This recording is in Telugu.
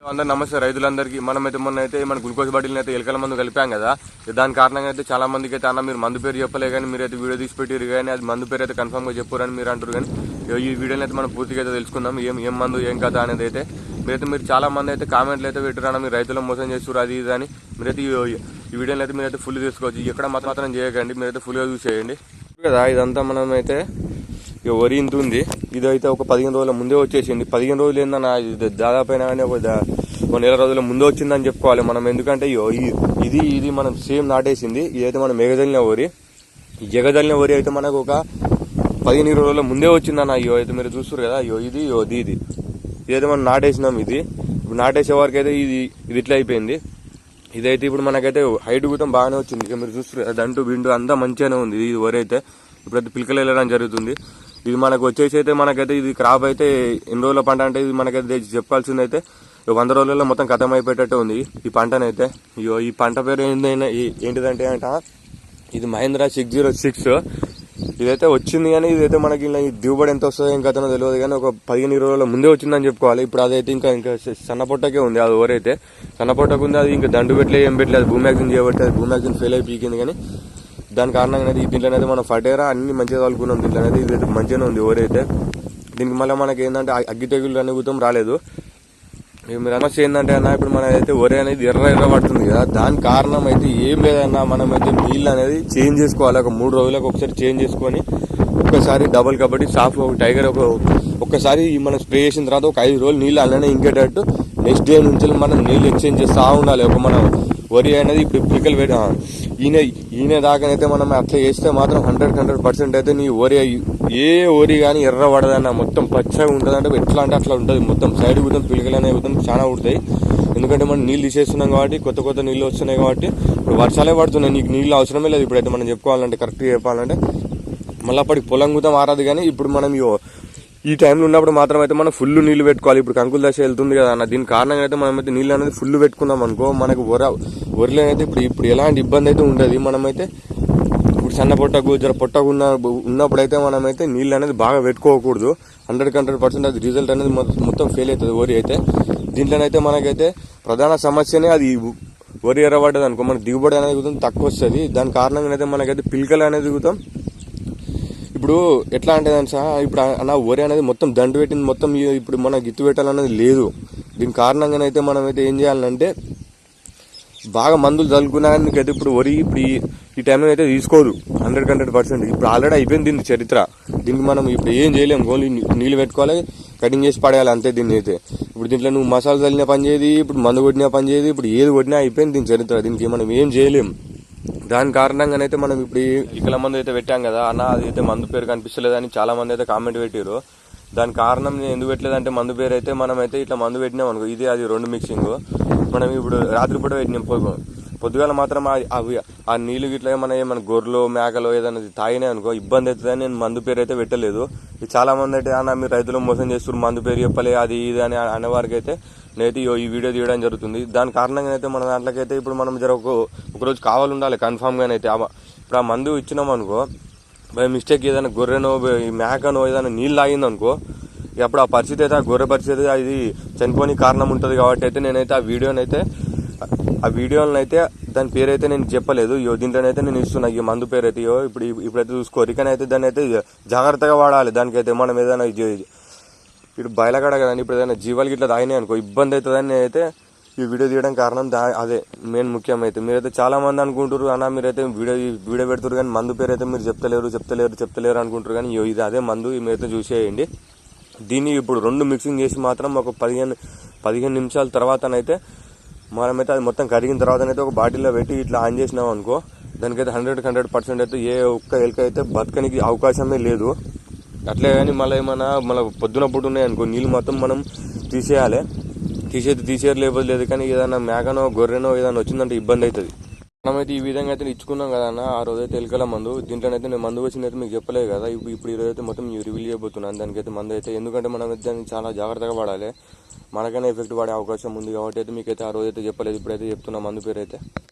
అందరూ నమస్తే రైతులందరికీ. మనమైతే మొన్న అయితే మన గ్లూకోజ్ బాటిల్ని అయితే ఎలకల మందు కలిపాం కదా. దాని కారణంగా అయితే చాలా మందికి అయితే అన్న మీరు మందు పేరు చెప్పలే కానీ మీరైతే వీడియో తీసి పెట్టారు కానీ అది మందు పేరు అయితే కన్ఫర్మ్ గా చెప్పారని మీరు అంటారు. కానీ ఈ వీడియోని అయితే మనం పూర్తిగా అయితే తెలుసుకుందాం ఏం మందు ఏం కథ అనేది అయితే. మీరు చాలా మంది అయితే కామెంట్లు అయితే పెట్టారన్న మీరు రైతులు మోసం చేస్తారు అది ఇది అని. మీరైతే ఈ వీడియోని అయితే మీరైతే ఫుల్ తీసుకోవచ్చు. ఎక్కడ మాత్రం చేయకండి, మీరైతే ఫుల్గా చూసేయండి కదా. ఇదంతా మనం అయితే వరి ఇంత ఉంది. ఇదైతే ఒక 15 రోజుల ముందే వచ్చేసింది. 15 రోజులు ఏందన్నా దాదాపు అయినా కానీ ఒక నెల రోజుల ముందే వచ్చిందని చెప్పుకోవాలి మనం. ఎందుకంటే ఇది మనం సేమ్ నాటేసింది. ఇదైతే మనం ఎగజల్లిన వరి. ఈ ఎగజల్లిన వరి అయితే మనకు ఒక 15-20 రోజుల ముందే వచ్చిందన్న. అయితే మీరు చూస్తారు కదా. ఇది ఇదైతే మనం నాటేసినాం. ఇప్పుడు నాటేసే వరకు అయితే ఇది ఇట్లా అయిపోయింది. ఇదైతే ఇప్పుడు మనకైతే హైట్ కూడా బాగానే వచ్చింది. ఇక మీరు చూస్తారు దంటు బిండు అంతా మంచిగానే ఉంది. ఇది వరి అయితే ఇప్పుడైతే పిలకలు వెళ్ళడం జరుగుతుంది. ఇది మనకు వచ్చేసి అయితే మనకైతే ఇది క్రాప్ అయితే ఎన్ని రోజుల పంట అంటే ఇది మనకైతే చెప్పాల్సింది అయితే 100 రోజుల్లో మొత్తం ఖతం అయిపోయేటట్టు ఉంది ఈ పంటనైతే. ఈ పంట పేరు ఏంటిదంటే ఇది మహేంద్ర 606. ఇదైతే వచ్చింది కానీ ఇదైతే మనకి దిగుబడి ఎంత వస్తుందో ఏం కథనో తెలియదు కానీ ఒక 15-20 రోజుల ముందే వచ్చిందని చెప్పుకోవాలి. ఇప్పుడు అదైతే ఇంకా సన్నపొట్టకే ఉంది. అది ఓరైతే సన్నపొట్టకు ఉంది. అది ఇంకా దండు పెట్టలే ఏం పెట్టలేదు. భూమ్యాక్సిన్ చేయబట్టి అది భూమ్యాక్సిన్ ఫెయిల్ అయి పీకింది. కానీ దాని కారణంగా దీంట్లో అయితే మనం ఫటేరా అన్ని మంచిగా తలుపుకున్నాం. దీంట్లో అనేది ఇది మంచిగానే ఉంది ఓరైతే. దీనికి మళ్ళీ మనకి ఏంటంటే అగ్గి తెగులు అనుభూతం రాలేదు. మీరు సమస్య ఏంటంటే అన్న ఇప్పుడు మన అయితే వరి అనేది ఎర్ర పడుతుంది కదా. దాని కారణం అయితే ఏం లేదన్నా, మనం అయితే నీళ్ళు అనేది చేంజ్ చేసుకోవాలి. ఒక 3 రోజులకు ఒకసారి చేంజ్ చేసుకొని ఒక్కసారి డబుల్ కబడ్డీ సాఫ్ టైగర్ ఒక్కసారి మనం స్ప్రే చేసిన తర్వాత ఒక 5 రోజులు నీళ్ళు అలానే ఇంకేటట్టు నెక్స్ట్ డే నుంచి మనం నీళ్ళు ఎక్స్చేంజ్ చేస్తూ ఉండాలి. ఒక మనం వరి అనేది ఇప్పుడు పికల్ ఈయన దాకానైతే మనం అట్లా చేస్తే మాత్రం 100% అయితే నీ వరి ఏ వరి కానీ ఎర్ర పడదన్న మొత్తం పచ్చగా ఉంటుంది. అంటే ఎట్లా అంటే అట్లా ఉంటుంది. మొత్తం సైడ్ గుతం పిలకలు అనేవి గుతం చాలా ఉడతాయి. ఎందుకంటే మనం నీళ్ళు తీసేస్తున్నాం కాబట్టి కొత్త నీళ్ళు వస్తున్నాయి కాబట్టి ఇప్పుడు వర్షాలే పడుతున్నాయి. నీకు నీళ్ళు అవసరమే లేదు ఇప్పుడైతే మనం చెప్పుకోవాలంటే కరెక్ట్గా చెప్పాలంటే. మళ్ళీ అప్పటికి పొలం గుతం ఆరాదు. కానీ ఇప్పుడు మనం ఈ టైంలో ఉన్నప్పుడు మాత్రం అయితే మనం ఫుల్ నీళ్లు పెట్టుకోవాలి. ఇప్పుడు కంకుల దశ వెళ్తుంది కదా అన్న. దీని కారణంగా అయితే మనం అయితే నీళ్ళు అనేది ఫుల్ పెట్టుకున్నాం అనుకో మనకు వరిలో అయితే ఇప్పుడు ఎలాంటి ఇబ్బంది అయితే ఉండదు. మనమైతే ఇప్పుడు సన్న పొట్టకు ఉన్నప్పుడు అయితే మనమైతే నీళ్ళు అనేది బాగా పెట్టుకోకూడదు. 100% అది రిజల్ట్ అనేది మొత్తం ఫెయిల్ అవుతుంది వరి అయితే. దీంట్లోనైతే మనకైతే ప్రధాన సమస్యనే అది వరి ఎర్రబడ్డది అనుకో మనకు దిగుబడి అనేది కూడా తక్కువ వస్తుంది. దాని కారణంగా అయితే మనకైతే పిలకలు అనేది కూడా ఇప్పుడు ఎట్లా అంటే ఇప్పుడు అన్న వరి అనేది మొత్తం దండు పెట్టింది మొత్తం ఇప్పుడు మన గిత్తు పెట్టాలనేది లేదు. దీని కారణంగానైతే మనం అయితే ఏం చేయాలంటే బాగా మందులు చల్లుకున్నా కానీ నీకైతే ఇప్పుడు వరి ఇప్పుడు ఈ టైంలో అయితే తీసుకోదు 100%. ఇప్పుడు ఆల్రెడీ అయిపోయింది దీని చరిత్ర. దీనికి మనం ఇప్పుడు ఏం చేయలేము. ఓన్లీ నీళ్ళు పెట్టుకోవాలి, కటింగ్ చేసి పడేయాలి అంతే. దీన్ని అయితే ఇప్పుడు దీంట్లో నువ్వు మసాలా చల్లిన పని చేయదు, ఇప్పుడు మందు కొట్టినా పని చేయదు, ఇప్పుడు ఏది కొట్టినా అయిపోయింది దీని చరిత్ర. దీనికి మనం ఏం చేయలేము. దాని కారణంగానైతే మనం ఇప్పుడు ఇకల మందు అయితే పెట్టాం కదా అన్న. అది అయితే మందు పేరు కనిపిస్తలేదని చాలా మంది అయితే కామెంట్ పెట్టారు. దాని కారణం నేను ఎందుకు పెట్టలేదంటే మందు పేరు అయితే మనం అయితే ఇట్లా మందు పెట్టినాం అనుకో ఇది అది 2 మిక్సింగ్ మనం ఇప్పుడు రాత్రిపూట పెట్టినాం. పొద్దుగాల మాత్రం ఆ నీళ్ళు గిట్లా ఏమైనా గొర్రెలు మేకలు ఏదైనా తాగినాయి అనుకో ఇబ్బంది అవుతుందని నేను మందు పేరు అయితే పెట్టలేదు. చాలా మంది అయితే అన్న మీరు రైతులు మోసం చేస్తున్నారు మందు పేరు చెప్పలే అది ఇది అని అనేవారికి అయితే నేనైతే ఈ వీడియో తీయడం జరుగుతుంది. దాని కారణంగా అయితే మన దాంట్లోకైతే ఇప్పుడు మనం ఒకరోజు కావాలి ఉండాలి కన్ఫామ్గానైతే. ఇప్పుడు ఆ మందు ఇచ్చినాం అనుకో బై మిస్టేక్ ఏదైనా గొర్రెనో మేకనో ఏదైనా నీళ్ళు తాగింది అనుకో అప్పుడు ఆ పరిస్థితి అయితే ఆ గొర్రె పరిస్థితి అది చనిపోని కారణం ఉంటుంది. కాబట్టి అయితే నేనైతే ఆ వీడియోని అయితే దాని పేరు అయితే నేను చెప్పలేదు. దీంట్లోనైతే నేను ఇస్తున్నా ఈ మందు పేరు అయితే ఇప్పుడైతే చూసుకోరు. కానీ అయితే దాన్ని అయితే జాగ్రత్తగా వాడాలి. దానికైతే మనం ఏదైనా ఇప్పుడు బయలకడ కదండి. ఇప్పుడు ఏదైనా జీవాలకి ఇట్లా తాగినాయి అనుకో ఇబ్బంది అవుతుందని అయితే ఈ వీడియో తీయడం కారణం అదే మెయిన్ ముఖ్యం. అయితే మీరైతే చాలా మంది అనుకుంటారు అన్న మీరైతే వీడియో పెడుతురు కానీ మందు పేరు అయితే మీరు చెప్తలేరు అనుకుంటారు. కానీ ఇది అదే మందు మీరైతే చూసేయండి. దీన్ని ఇప్పుడు 2 మిక్సింగ్ చేసి మాత్రం ఒక 15 నిమిషాల తర్వాతనైతే మనమైతే అది మొత్తం కరిగిన తర్వాతనైతే ఒక బాటిల్లో పెట్టి ఇట్లా ఆన్ చేసినాం అనుకో దానికైతే 100% అయితే ఏ ఒక్క ఎలుక అయితే బతకనికి అవకాశమే లేదు. అట్లే కానీ మళ్ళీ పొద్దున పూట ఉన్నాయనుకో నీళ్ళు మొత్తం మనం తీసేయలేకపోతే లేదు. కానీ ఏదైనా మేకనో గొర్రెనో ఏదైనా వచ్చిందంటే ఇబ్బంది అవుతుంది. మనమైతే ఈ విధంగా అయితే ఇచ్చుకున్నాం కదా అన్న. ఆ రోజైతే ఎలుకల మందు దీంట్లోనైతే నేను మందు వచ్చిందైతే మీకు చెప్పలేదు కదా. ఇప్పుడు ఈరోజైతే మొత్తం రివీల్ చేయబోతున్నాను దానికైతే మందు అయితే. ఎందుకంటే మనం దాన్ని చాలా జాగ్రత్తగా వాడాలి. మనకైనా ఎఫెక్ట్ పడే అవకాశం ఉంది కాబట్టి అయితే మీకైతే ఆ రోజైతే చెప్పలేదు. ఇప్పుడైతే చెప్తున్నా మందు పేరు అయితే.